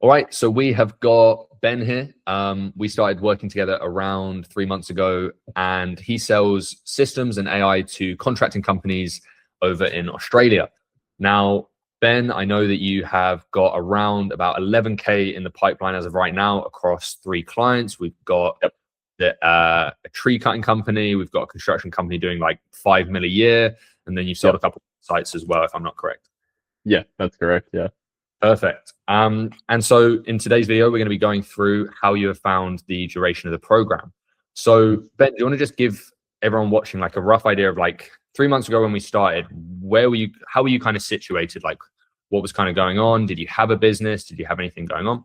All right, so we have got Ben here. We started working together around 3 months ago, and he sells systems and AI to contracting companies over in Australia. Now, Ben, I know that you have got around about 11K in the pipeline as of right now across 3 clients. We've got Yep. a tree cutting company, we've got a construction company doing like 5 mil a year, and then you've sold a Yep. couple of sites as well, if I'm not correct. Yeah, that's correct. Yeah. Perfect. And so in today's video, we're going to be going through how you have found the duration of the program. So Ben, do you want to just give everyone watching like a rough idea of like 3 months ago when we started, where were you, how were you kind of situated? Like what was kind of going on? Did you have a business? Did you have anything going on?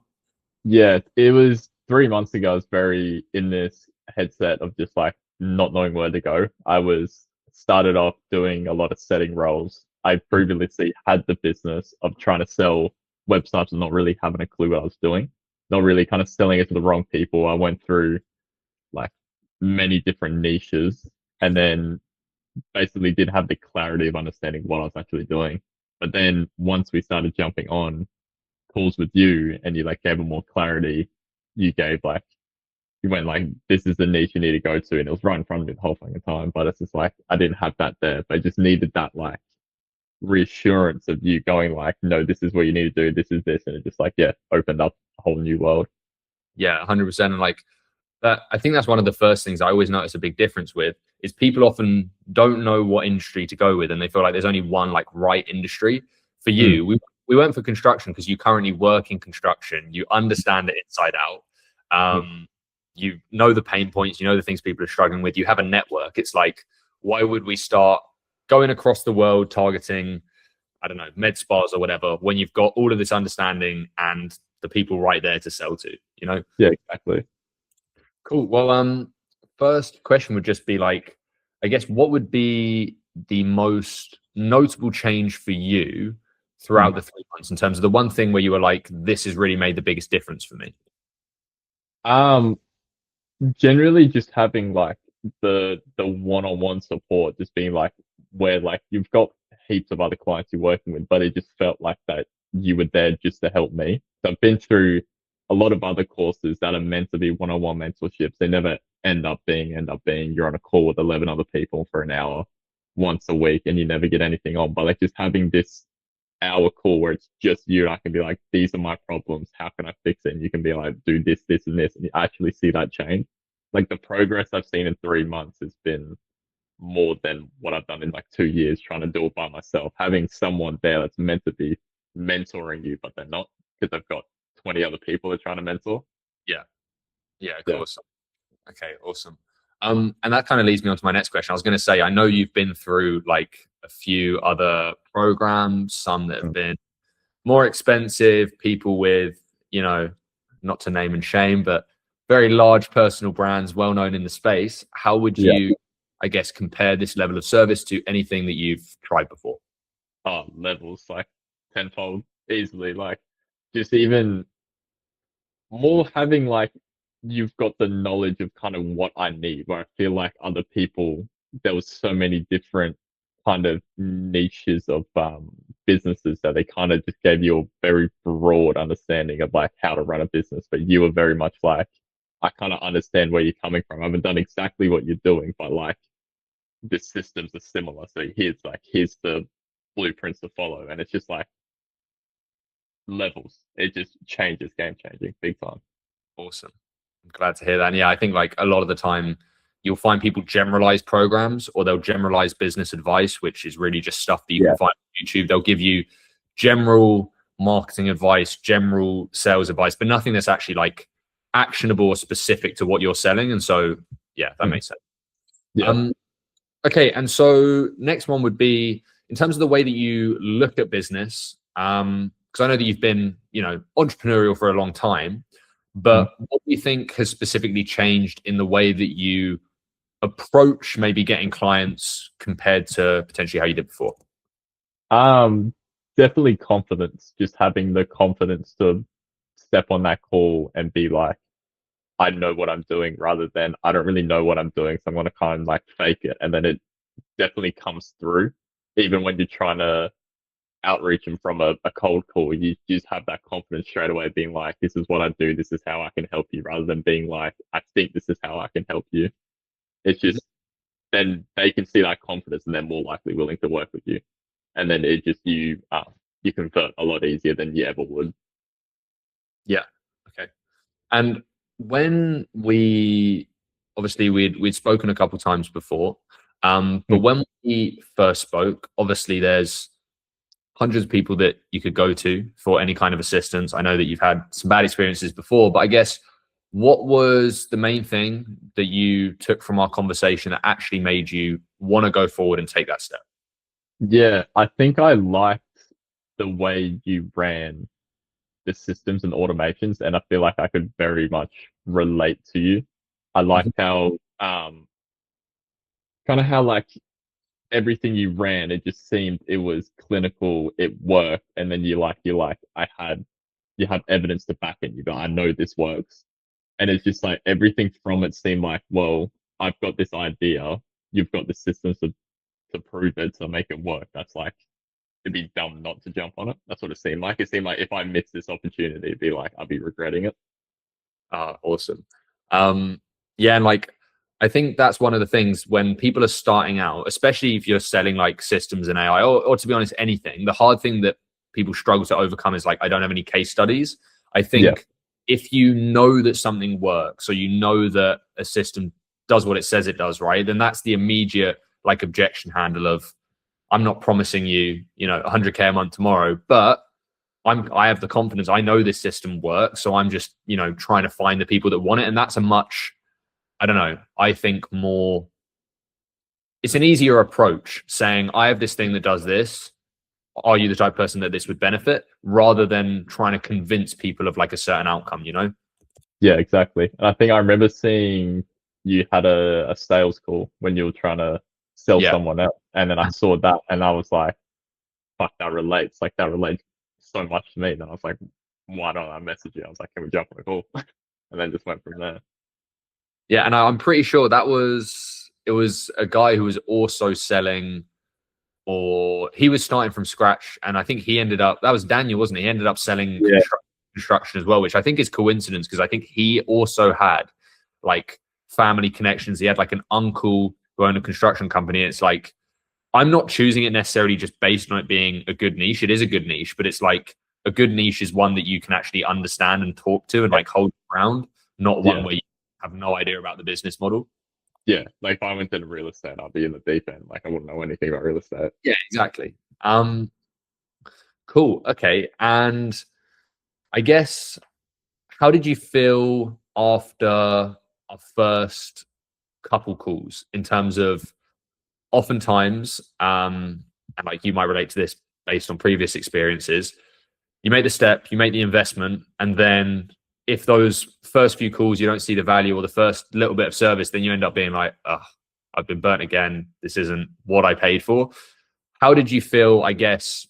Yeah, it was 3 months ago. I was very in this headset of just like not knowing where to go. I was started off doing a lot of setting roles. I previously had the business of trying to sell websites and not really having a clue what I was doing, not really kind of selling it to the wrong people. I went through like many different niches and then basically didn't have the clarity of understanding what I was actually doing. But then once we started jumping on calls with you and you like gave them more clarity, you gave like you went like this is the niche you need to go to and it was right in front of me the whole fucking time. But it's just like I didn't have that there. But I just needed that like reassurance of you going like, no, this is what you need to do, this is this, and it just like yeah, opened up a whole new world. Yeah, 100%. And like that, I think that's one of the first things I always notice a big difference with is people often don't know what industry to go with, and they feel like there's only one like right industry. For Mm, you, we went for construction because you currently work in construction. You understand it inside out. mm, You know the pain points. You know the things people are struggling with. You have a network. It's like, why would we start going across the world targeting, I don't know, med spas or whatever, when you've got all of this understanding and the people right there to sell to, you know? yeah, exactly. Cool. Well, first question would just be like, I guess, what would be the most notable change for you throughout Mm. the 3 months in terms of the one thing where you were like, this has really made the biggest difference for me? Um, Generally just having like the one-on-one support, just being like where like you've got heaps of other clients you're working with, but it just felt like that you were there just to help me. So I've been through a lot of other courses that are meant to be one-on-one mentorships. They never end up being you're on a call with 11 other people for an hour once a week and you never get anything on. But like just having this hour call where it's just you and I can be like, these are my problems. How can I fix it? And you can be like, do this, this, and this. And you actually see that change. Like the progress I've seen in 3 months has been more than what I've done in like 2 years trying to do it by myself. Having someone there that's meant to be mentoring you, but they're not because they've got 20 other people they're trying to mentor. Yeah. Yeah, of Yeah. course. Okay, awesome. And that kind of leads me on to my next question. I was going to say, I know you've been through like a few other programs, some that have Mm. been more expensive, people with, you know, not to name and shame, but very large personal brands, well known in the space. How would Yeah. you, I guess, compare this level of service to anything that you've tried before? Oh, levels like tenfold easily. Like just even more having like you've got the knowledge of kind of what I need, where I feel like other people there was so many different kind of niches of businesses that they kind of just gave you a very broad understanding of like how to run a business, but you were very much like I kind of understand where you're coming from. I haven't done exactly what you're doing, but like the systems are similar. So here's the blueprints to follow, and it's just like levels. It just changes, game changing, big time. Awesome. I'm glad to hear that. And yeah, I think like a lot of the time you'll find people generalize programs or they'll generalize business advice, which is really just stuff that you can Yeah. find on YouTube. They'll give you general marketing advice, general sales advice, but nothing that's actually like actionable or specific to what you're selling. And so, yeah, that Mm. makes sense. Yeah. Um, okay. And so next one would be in terms of the way that you look at business. Because I know that you've been, you know, entrepreneurial for a long time, Mm. but what do you think has specifically changed in the way that you approach maybe getting clients compared to potentially how you did before? Um, Definitely confidence. Just having the confidence to step on that call and be like, I know what I'm doing, rather than I don't really know what I'm doing, so I'm gonna kind of like fake it, and then it definitely comes through, even when you're trying to outreaching from a cold call. You just have that confidence straight away, being like, "This is what I do. This is how I can help you," rather than being like, "I think this is how I can help you." It's Mhm. just then they can see that confidence and they're more likely willing to work with you. And then it just you convert a lot easier than you ever would. Yeah. Okay. And when we obviously we'd spoken a couple times before, but Mm. when we first spoke, obviously there's hundreds of people that you could go to for any kind of assistance. I know that you've had some bad experiences before, but I guess what was the main thing that you took from our conversation that actually made you want to go forward and take that step? Yeah, I think I liked the way you ran the systems and automations, and I feel like I could very much relate to you. I Mhm. liked how kind of how like everything you ran, it just seemed it was clinical, it worked, and then you like you have evidence to back it. You go, I know this works, and it's just like everything from it seemed like, well, I've got this idea, you've got the systems to prove it, to make it work. That's like it'd be dumb not to jump on it. That's what it seemed like. It seemed like if I missed this opportunity, it'd be like I'd be regretting it. Awesome. Um, yeah, and like I think that's one of the things when people are starting out, especially if you're selling like systems and AI, or to be honest, anything. The hard thing that people struggle to overcome is like I don't have any case studies. I Yeah, think if you know that something works, or you know that a system does what it says it does, right, then that's the immediate like objection handle of I'm not promising you, 100K a month tomorrow, but I have the confidence. I know this system works, so I'm just trying to find the people that want it, and that's a much I don't know. I think more. It's an easier approach saying I have this thing that does this. Are you the type of person that this would benefit, rather than trying to convince people of like a certain outcome? yeah, exactly. And I think I remember seeing you had a sales call when you were trying to sell Yeah, someone else, and then I saw that, and I was like, "Fuck, that relates. Like that relates so much to me." Then I was like, "Why don't I message you?" I was like, "Can we jump on a call?" And then just went from there. yeah, and I'm pretty sure it was a guy who was also selling, or he was starting from scratch, and I think he ended up that was Daniel, wasn't he? He ended up selling Yeah, construction as well, which I think is coincidence because I think he also had like family connections. He had like an uncle who owned a construction company. It's like I'm not choosing it necessarily just based on it being a good niche. It is a good niche, but it's like a good niche is one that you can actually understand and talk to and yeah, like hold around, not one yeah, where you have no idea about the business model. yeah. Like if I went into real estate, I'd be in the deep end. Like I wouldn't know anything about real estate. Yeah, exactly. Cool. Okay. And I guess how did you feel after our first couple calls in terms of oftentimes, and like you might relate to this based on previous experiences, you make the step, you make the investment, and then if those first few calls you don't see the value or the first little bit of service, then you end up being like, oh, I've been burnt again. This isn't what I paid for. How did you feel, I guess,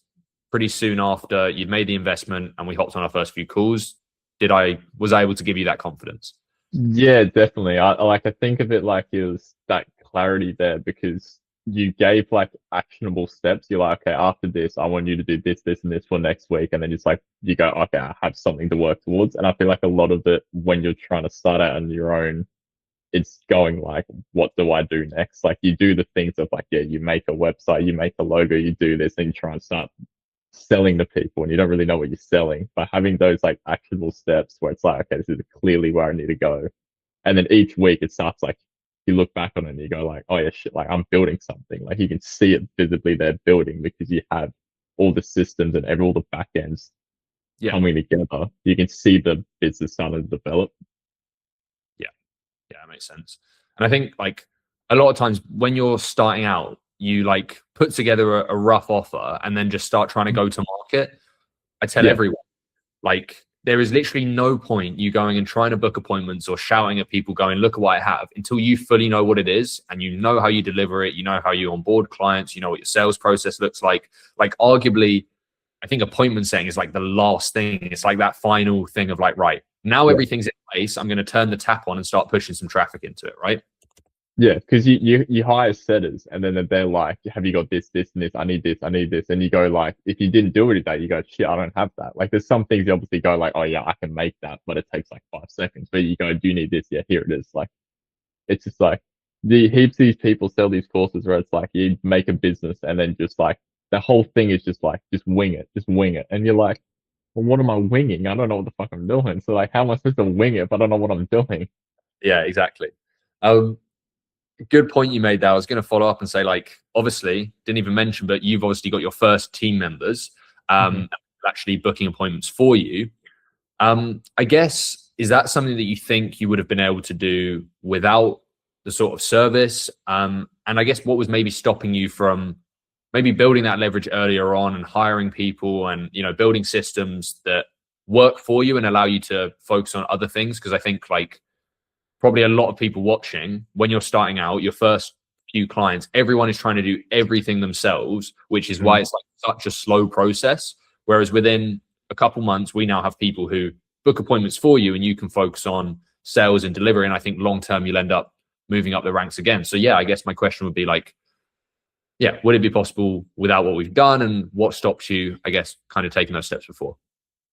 pretty soon after you'd made the investment and we hopped on our first few calls? Was I able to give you that confidence? Yeah, definitely. I think of it like it was that clarity there because you gave like actionable steps. You're like, okay, after this, I want you to do this, this, and this for next week, and then it's like you go, okay, I have something to work towards. And I feel like a lot of it when you're trying to start out on your own, it's going like, what do I do next? Like you do the things of like, yeah, you make a website, you make a logo, you do this, and you try and start selling to people, and you don't really know what you're selling. But having those like actionable steps where it's like, okay, this is clearly where I need to go, and then each week it starts like you look back on it and you go like, oh yeah, shit, like I'm building something. Like you can see it visibly they're building because you have all the systems and all the back ends Yeah, coming together. You can see the business starting to develop. yeah, yeah, that makes sense. And I think like a lot of times when you're starting out, you like put together a rough offer and then just start trying to go to market. I tell Yeah, everyone, like, there is literally no point you going and trying to book appointments or shouting at people going, look at what I have, until you fully know what it is and you know how you deliver it, you know how you onboard clients, you know what your sales process looks like. Like, arguably, I think appointment setting is like the last thing. It's like that final thing of like, right, now yeah, everything's in place. I'm going to turn the tap on and start pushing some traffic into it, right? Yeah, because you hire setters and then they're like, have you got this, this, and this? I need this, I need this. And you go like, if you didn't do any of that, you go, shit, I don't have that. Like there's some things you obviously go like, oh yeah, I can make that, but it takes like 5 seconds. But you go, do you need this? Yeah, here it is. Like it's just like the heaps of these people sell these courses where it's like you make a business and then just like the whole thing is just like just wing it, just wing it. And you're like, well, what am I winging? I don't know what the fuck I'm doing. So like how am I supposed to wing it if I don't know what I'm doing? Yeah, exactly. Um, Good point you made there. I was going to follow up and say, like, obviously, didn't even mention, but you've obviously got your first team members Mm-hmm. actually booking appointments for you. I guess, is that something that you think you would have been able to do without the sort of service? And I guess what was maybe stopping you from maybe building that leverage earlier on and hiring people and, you know, building systems that work for you and allow you to focus on other things? Because I think like probably a lot of people watching, when you're starting out, your first few clients, everyone is trying to do everything themselves, which is why it's like such a slow process. Whereas within a couple months, we now have people who book appointments for you and you can focus on sales and delivery. And I think long term, you'll end up moving up the ranks again. So, yeah, I guess my question would be like, yeah, would it be possible without what we've done? And what stops you, I guess, kind of taking those steps before?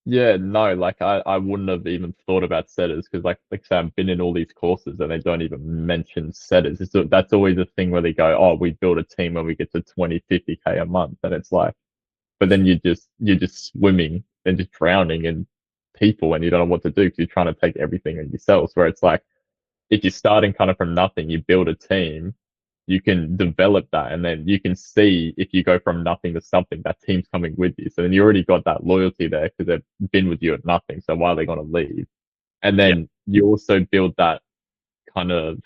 Yeah, no, like I wouldn't have even thought about setters because like I say, I've been in all these courses and they don't even mention setters. That's always a thing where they go, oh, we build a team when we get to 20, 50K a month. And it's like, but then you're just swimming and just drowning in people and you don't know what to do because you're trying to take everything on yourself. Where it's like, if you're starting kind of from nothing, you build a team, you can develop that, and then you can see if you go from nothing to something, that team's coming with you. So then you already got that loyalty there because they've been with you at nothing. So why are they going to leave? And Yeah, then you also build that kind of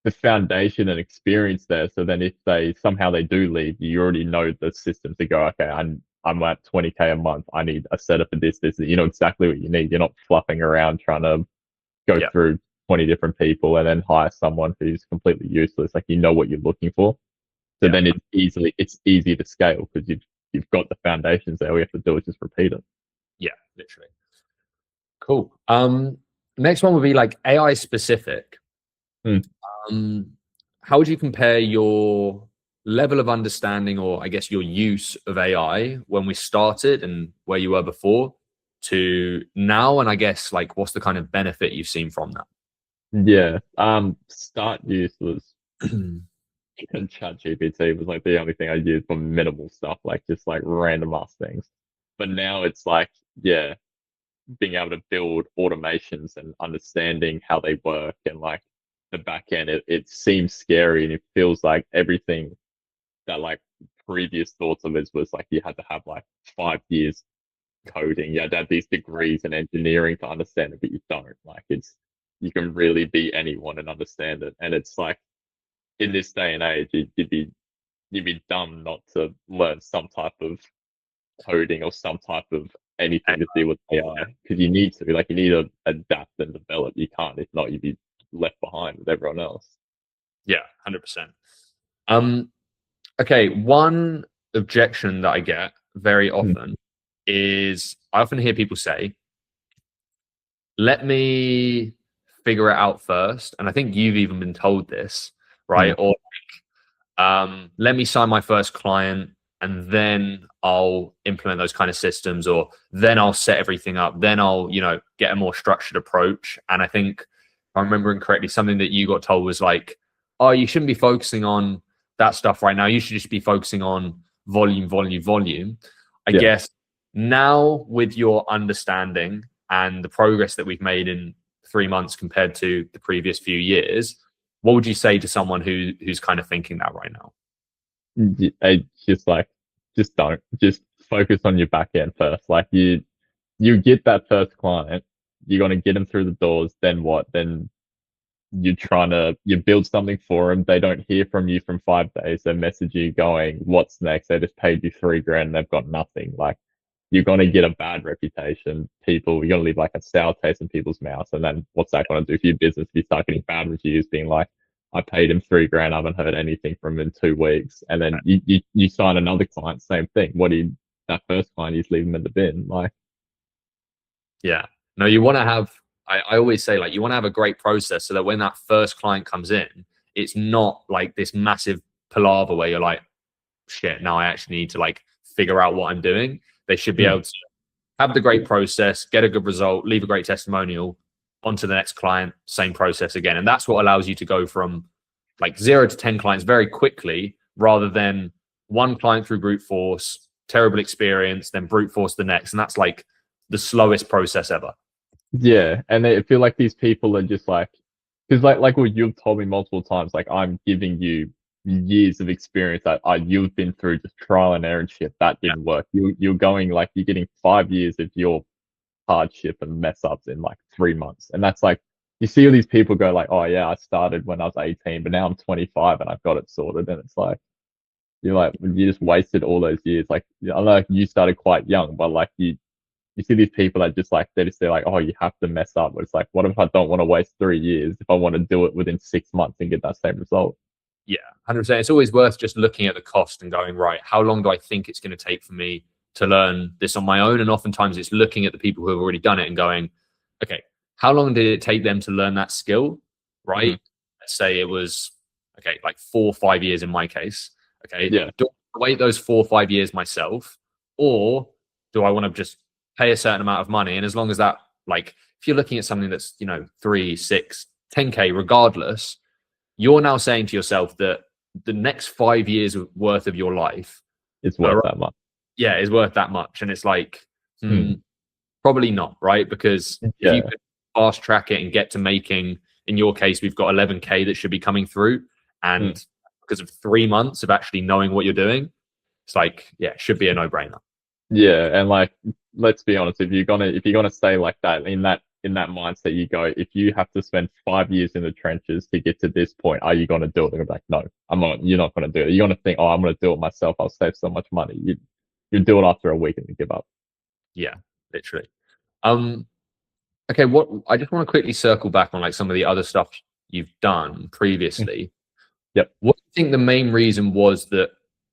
the foundation and experience there. So then if they somehow they do leave, you already know the systems to go, okay, I'm at 20K a month. I need a setup for this. You know exactly what you need. You're not fluffing around trying to go yeah, through 20 different people and then hire someone who's completely useless. Like you know what you're looking for. So yeah, then it's easy to scale because you've got the foundations there. All you have to do is just repeat it. yeah, literally. Cool. Next one would be like AI specific. Hmm. Um, how would you compare your level of understanding, or I guess your use of AI when we started and where you were before to now? And I guess like what's the kind of benefit you've seen from Yeah. Start use was that? Chat GPT was like the only thing I used for minimal stuff, like just like random ass things. But now it's like, yeah, being able to build automations and understanding how they work and like the back end, it seems scary and it feels like everything that like previous thoughts of it was like you had to have like 5 years coding, you had to have these degrees in engineering to understand it, but you don't. Like it's you can really be anyone and understand it. And it's like in this day and age, you'd be dumb not to learn some type of coding or some type of anything to do with AI because you need to like you need to adapt and develop. You can't, if not, you'd be left behind with everyone else. Yeah, 100%. Um, okay, one objection that I get very Mm, often is I often hear people say, let me figure it out first. And I think you've even been told this, right? mm, Or let me sign my first client and then I'll implement those kind of systems, or then I'll set everything up. Then I'll, you know, get a more structured approach. And I think, if I'm remembering correctly, something that you got told was like, oh, you shouldn't be focusing on that stuff right now. You should just be focusing on volume, volume, volume. I yeah. guess now with your understanding and the progress that we've made in 3 months compared to the previous few years, what would you say to someone who's kind of thinking that right now? I just like just don't just focus on your back end first. Like you get that first client, you're gonna get them through the doors. Then what? Then you build something for them. They don't hear from you from 5 days. They message you going, "What's next?" They just paid you 3 grand. And they've got nothing. Like you're gonna get a bad reputation. You're gonna leave like a sour taste in people's mouths. And then what's that gonna do for your business if you start getting bad reviews, being like, "I paid him 3 grand. I haven't heard anything from him in 2 weeks." And then you sign another client, same thing. What do you that first client, you just leave them in the bin? Like, Yeah. No, you want to have, I always say, like, you want to have a great process so that when that first client comes in, it's not like this massive palaver where you're like, shit, now I actually need to like figure out what I'm doing. They should be Mm. able to have the great process, get a good result, leave a great testimonial, onto the next client, same process again. And that's what allows you to go from like 0 to 10 clients very quickly, rather than one client through brute force, terrible experience, then brute force the next. And that's like the slowest process ever. Yeah, and I feel like these people are just like, because like what you've told me multiple times, like I'm giving you years of experience that you've been through just trial and error and shit that Yeah. didn't work. You're going like you're getting 5 years of your hardship and mess ups in like 3 months, and that's like you see all these people go like, oh yeah, I started when I was 18, but now I'm 25 and I've got it sorted, and it's like you're like you just wasted all those years. Like I know like, you started quite young, but like you see these people that just like they're like, oh, you have to mess up. But it's like, what if I don't want to waste 3 years if I want to do it within 6 months and get that same result? Yeah, 100%. It's always worth just looking at the cost and going, right, how long do I think it's going to take for me to learn this on my own? And oftentimes it's looking at the people who have already done it and going, okay, how long did it take them to learn that skill? Mm-hmm. Right? Let's say it was, okay, like 4 or 5 years in my case. Okay. Yeah, Do I wait those 4 or 5 years myself? Or do I want to just pay a certain amount of money? And as long as that, like, if you're looking at something that's, 3, 6, 10K, regardless, you're now saying to yourself that the next 5 years worth of your life it's worth that much. yeah, is worth that much. And it's like, Hmm. probably not, right? Because if you Yeah, could fast track it and get to making, in your case, we've got 11K that should be coming through. mm. And because of 3 months of actually knowing what you're doing, it's like, yeah, it should be a no brainer. Yeah, and like let's be honest, if you're gonna stay like that in that mindset, you go, if you have to spend 5 years in the trenches to get to this point, are you gonna do it? And I'm like, no, I'm not. You're not gonna do it. You're gonna think, oh, I'm gonna do it myself. I'll save so much money. You do it after a week and you give up. Yeah, literally. Um, okay, what I just want to quickly circle back on like some of the other stuff you've done Mm. previously. Yep. What do you think the main reason was that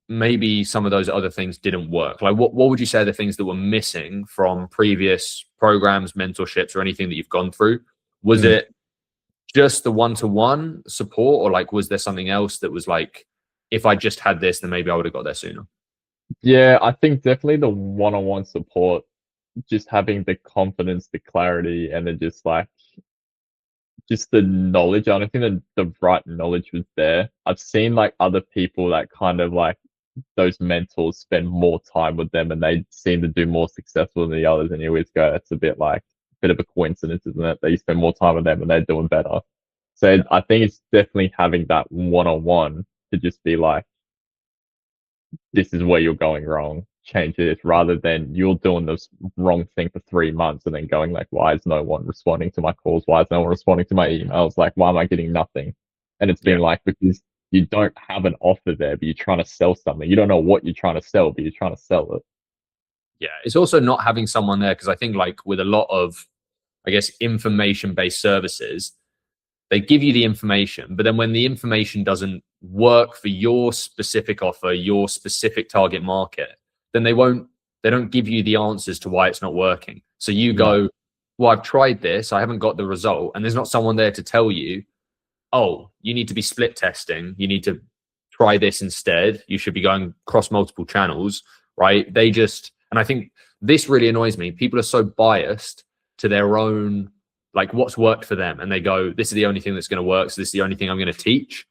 maybe some of those other things didn't work? Like what would you say are the things that were missing from previous programs, mentorships, or anything that you've gone through? Was Mm. it just the one-to-one support, or like was there something else that was like, if I just had this, then maybe I would have got there sooner? Yeah, I think definitely the one-on-one support, just having the confidence, the clarity, and then just the knowledge. I don't think that the right knowledge was there. I've seen like other people that kind of like those mentors spend more time with them and they seem to do more successful than the others. And you always go, that's a bit like a bit of a coincidence, isn't it? That you spend more time with them and they're doing better. So Yeah. I think it's definitely having that one-on-one to just be like, this is where you're going wrong. Change this rather than you're doing this wrong thing for 3 months and then going like, why is no one responding to my calls? Why is no one responding to my emails? Like, why am I getting nothing? And it's Yeah. been like, because you don't have an offer there, but you're trying to sell something. You don't know what you're trying to sell, but you're trying to sell it. Yeah. It's also not having someone there, because I think like with a lot of, I guess, information-based services, they give you the information, but then when the information doesn't work for your specific offer, your specific target market, then they don't give you the answers to why it's not working. So you No. go, well, I've tried this, I haven't got the result. And there's not someone there to tell you, oh, you need to be split testing. You need to try this instead. You should be going across multiple channels, right? They just, and I think this really annoys me. People are so biased to their own, like what's worked for them. And they go, this is the only thing that's going to work. So this is the only thing I'm going to teach.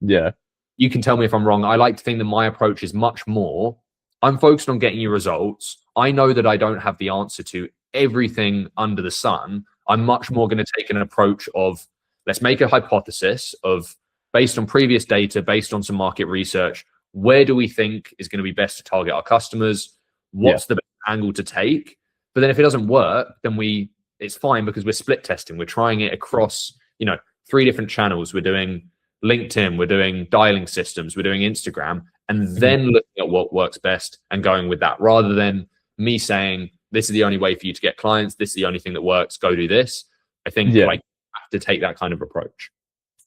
Yeah. You can tell me if I'm wrong. I like to think that my approach is much more, I'm focused on getting you results. I know that I don't have the answer to everything under the sun. I'm much more going to take an approach of, let's make a hypothesis of, based on previous data, based on some market research, where do we think is going to be best to target our customers? Yeah. What's the best angle to take? But then if it doesn't work, then it's fine, because we're split testing. We're trying it across, 3 different channels. We're doing LinkedIn, we're doing dialing systems, we're doing Instagram, and Mhm. then looking at what works best and going with that, rather than me saying, this is the only way for you to get clients, this is the only thing that works, go do this. I think Yeah. like you have to take that kind of approach.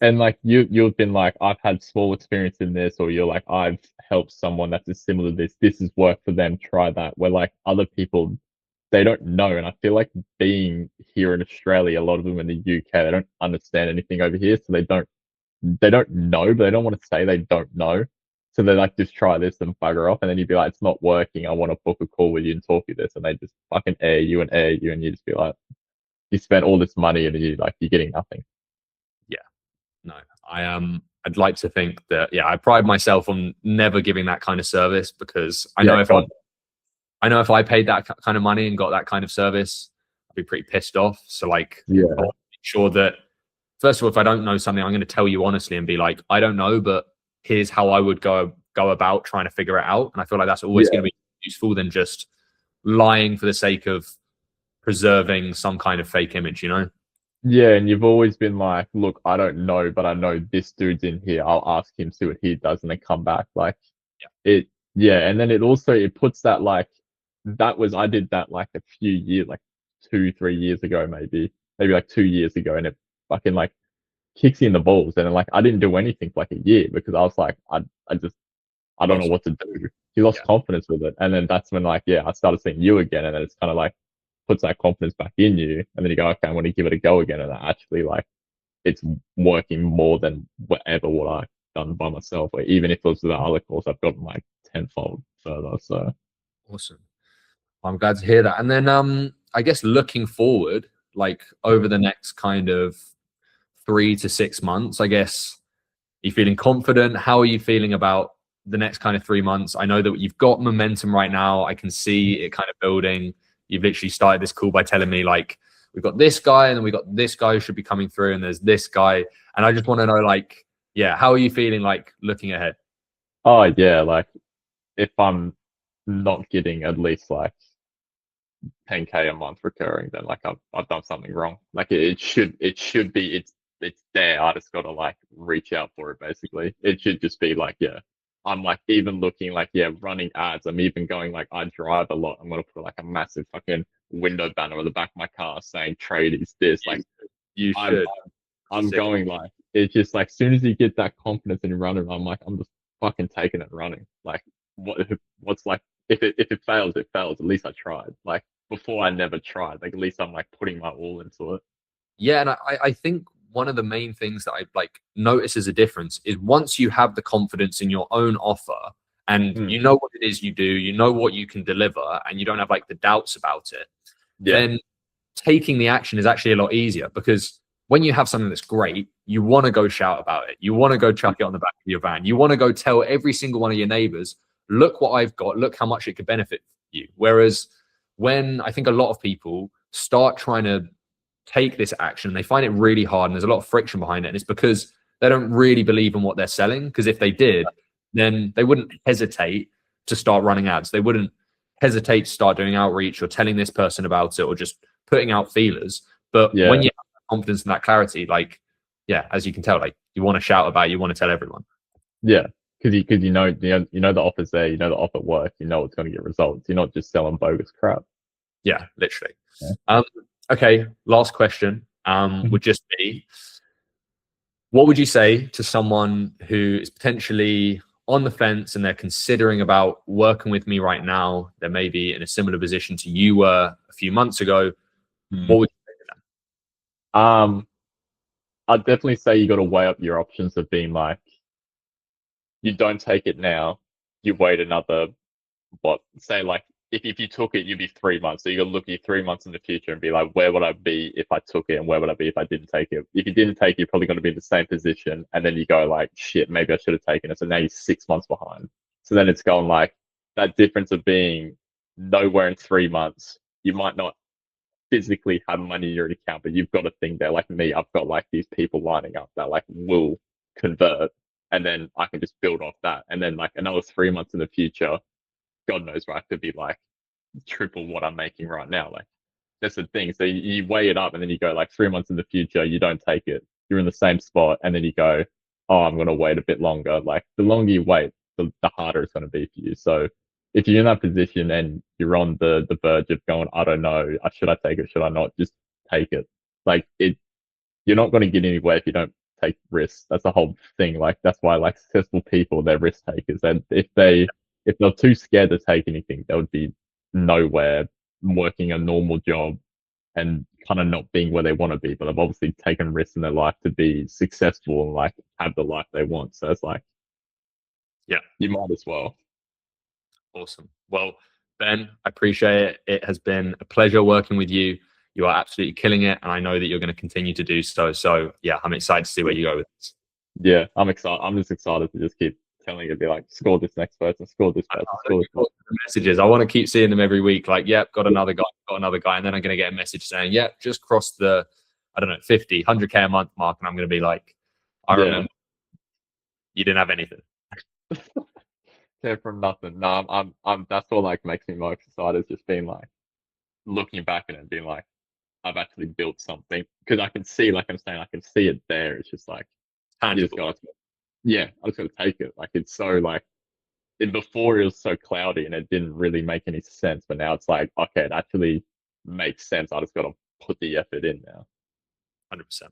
And like you've been like, I've had small experience in this, or you're like, I've helped someone that's similar to this. This has worked for them. Try that. Where like other people, they don't know. And I feel like being here in Australia, a lot of them in the UK, they don't understand anything over here, so they don't they don't know, but they don't want to say they don't know. So they like just try this and bugger off, and then you'd be like, it's not working. I want to book a call with you and talk you this, and they just fucking air you, and you just be like, you spent all this money and you're getting nothing. Yeah, no, I'd like to think that, yeah, I pride myself on never giving that kind of service, because Yeah, God, I know if I paid that kind of money and got that kind of service, I'd be pretty pissed off. So like, I yeah, want to make sure that, first of all, if I don't know something, I'm going to tell you honestly and be like, I don't know, but here's how I would go about trying to figure it out. And I feel like that's always going yeah. to be useful than just lying for the sake of preserving some kind of fake image, you know? Yeah, and you've always been like, look, I don't know, but I know this dude's in here. I'll ask him, see what he does, and then come back. Like Yeah. it, yeah. And then it puts that like, I did that like a few years, like 2, 3 years ago, maybe like 2 years ago, and it fucking like kicks you in the balls. And then like, I didn't do anything for like a year because I was like, I don't know Lost. what to do. He lost Yeah. confidence with it. And then that's when like, yeah, I started seeing you again. And then it's kind of like puts that confidence back in you. And then you go, okay, I want to give it a go again. And actually like it's working more than whatever what I've done by myself. Or even if it was the other course, I've gotten like tenfold further. So Awesome. I'm glad to hear that. And then I guess looking forward, like over the next kind of 3 to 6 months, I guess, are you feeling confident? How are you feeling about the next kind of 3 months? I know that you've got momentum right now. I can see it kind of building. You've literally started this call by telling me like, we've got this guy and then we got this guy who should be coming through and there's this guy. And I just want to know like, yeah, how are you feeling like looking ahead? oh yeah, like if I'm not getting at least like 10K a month recurring, then like I've done something wrong. Like it should be it's there. I just gotta like reach out for it basically. It should just be like, yeah. I'm like even looking like, yeah, running ads. I'm even going like I drive a lot. I'm gonna put like a massive fucking window banner on the back of my car saying trade is this. Like You, you I'm should. I'm Sick. going like it's just like soon as you get that confidence in running, I'm like I'm just fucking taking it and running. Like what's like if it fails, it fails. At least I tried. Like before, I never tried. Like at least I'm like putting my all into it. Yeah, and I think one of the main things that I like notice as a difference is once you have the confidence in your own offer and Mm. you know what it is you do, you know what you can deliver, and you don't have like the doubts about it, Yeah, then taking the action is actually a lot easier, because when you have something that's great, you want to go shout about it. You want to go chuck it on the back of your van. You want to go tell every single one of your neighbors, look what I've got, look how much it could benefit you. Whereas when I think a lot of people start trying to take this action, they find it really hard and there's a lot of friction behind it. And it's because they don't really believe in what they're selling. Because if they did, then they wouldn't hesitate to start running ads. They wouldn't hesitate to start doing outreach or telling this person about it or just putting out feelers. But when yeah, you have confidence and that clarity, like, yeah, as you can tell, like you want to shout about it, you want to tell everyone. yeah. Because you know the offer's there. You know the offer works. You know it's going to get results. You're not just selling bogus crap. Yeah, literally. Yeah. Um, okay, last question Mhm. would just be, what would you say to someone who is potentially on the fence and they're considering about working with me right now? They're maybe in a similar position to you were a few months ago. Mm. What would you say to Um, I'd definitely say you got to weigh up your options of being like, you don't take it now, you wait another what say like if you took it, you'd be 3 months. So you gotta look at 3 months in the future and be like, where would I be if I took it, and where would I be if I didn't take it? If you didn't take it, you're probably gonna be in the same position, and then you go like, shit, maybe I should have taken it. So now you're 6 months behind. So then it's going like that difference of being nowhere in 3 months. You might not physically have money in your account, but you've got a thing there. Like me, I've got like these people lining up that like will convert, and then I can just build off that. And then like another 3 months in the future, God knows where I could be like triple what I'm making right now. Like that's the thing. So you weigh it up and then you go like 3 months in the future, you don't take it. You're in the same spot, and then you go, oh, I'm gonna wait a bit longer. Like the longer you wait, the harder it's gonna be for you. So if you're in that position and you're on the verge of going, I don't know, should I take it? Should I not? Just take it. Like you're not going to get anywhere if you don't take risks. That's the whole thing. Like that's why like successful people, they're risk takers. And if they're too scared to take anything, they would be nowhere working a normal job and kind of not being where they want to be, but have obviously taken risks in their life to be successful and like have the life they want. So it's like Yeah. you might as well. Awesome. Well, Ben, I appreciate it. It has been a pleasure working with you. You are absolutely killing it, and I know that you're going to continue to do so. So, yeah, I'm excited to see where you go with this. Yeah, I'm excited. I'm just excited to just keep telling it, be like, score this next person, score this person, I'm score looking this person. forward to the messages. I want to keep seeing them every week. Like, yep, got another guy, and then I'm going to get a message saying, yep, just crossed the, I don't know, 50, 100K a month mark, and I'm going to be like, I Yeah, remember you didn't have anything. came from nothing. No, that's what like makes me most excited. Is just being like looking back at it and being like, I've actually built something because I can see, like I'm saying, I can see it there. It's just like you just Tangible. got, yeah, I just got to take it. Like it's so like it before it was so cloudy and it didn't really make any sense, but now it's like okay, it actually makes sense. I just got to put the effort in now. 100%.